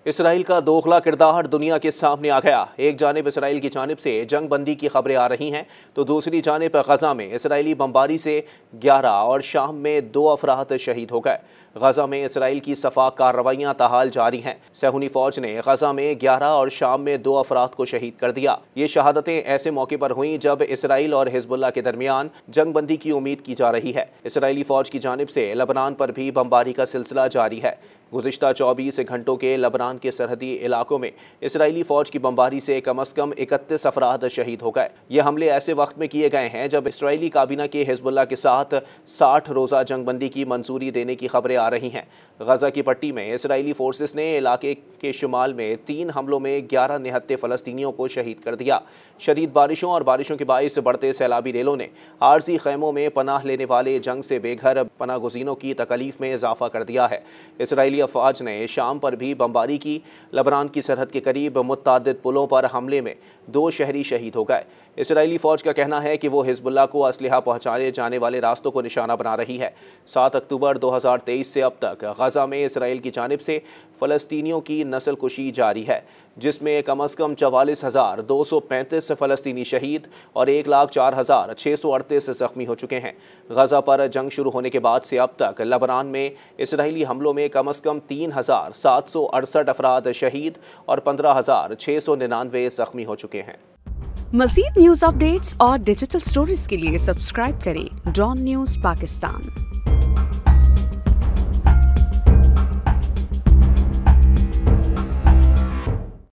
Israel का दोगला किरदार दुनिया के सामने आ गया। एक जानिब इसराइल की जानिब से जंग बंदी की खबरें आ रही हैं तो दूसरी जानिब गजा में इसराइली बमबारी से 11 और शाम में 2 अफराद शहीद हो गए। गजा में इसराइल की सफाक कार्रवाइयां ताहाल जारी हैं। सहूनी फौज ने गजा में 11 और शाम में 2 अफराद को शहीद कर दिया। ये शहादतें ऐसे मौके पर हुई जब इसराइल और हिजबुल्लाह के दरमियान जंग बंदी की उम्मीद की जा रही है। इसराइली फौज की जानिब से लबनान पर भी बमबारी का सिलसिला जारी है। गुज़िश्ता 24 घंटों के लबनान के सरहदी इलाकों में इसराइली फौज की बमबारी से कम 31 अफराद शहीद हो गए। ये हमले ऐसे वक्त में किए गए हैं जब इसराइली काबीना के हिजबुल्लाह के साथ 60 रोज़ा जंगबंदी की मंजूरी देने की खबरें आ रही हैं। गजा की पट्टी में इसराइली फोर्सेस ने इलाके के शुमाल में 3 हमलों में 11 निहत्थे फ़लस्तीनियों को शहीद कर दिया। शदीद बारिशों और बारिशों के बाइस बढ़ते सैलाबी रेलों ने आरजी खैमों में पनाह लेने वाले जंग से बेघर पनाह गुज़ीनों की तकलीफ में इजाफा कर दिया है। इसराइली अफवाज ने शाम पर भी बमबारी की। लबनान की सरहद के करीब मुतअद्दिद पुलों पर हमले में 2 शहरी शहीद हो गए। इसराइली फ़ौज का कहना है कि वो हिजबुल्लाह को असलहा पहुँचाए जाने वाले रास्तों को निशाना बना रही है। 7 अक्टूबर 2023 से अब तक गजा में इसराइल की जानिब से फ़लस्तीनियों की नस्ल कुशी जारी है, जिसमें कम 44,235 फ़लस्तीनी शहीद और 1,04,638 ज़ख्मी हो चुके हैं। गजा पर जंग शुरू होने के बाद से अब तक लबनान में इसराइली हमलों में कम 3,768 अफराद शहीद और 15,699 ज़ख्मी हो चुके हैं। मज़ीद न्यूज़ अपडेट्स और डिजिटल स्टोरीज के लिए सब्सक्राइब करें डॉन न्यूज़ पाकिस्तान।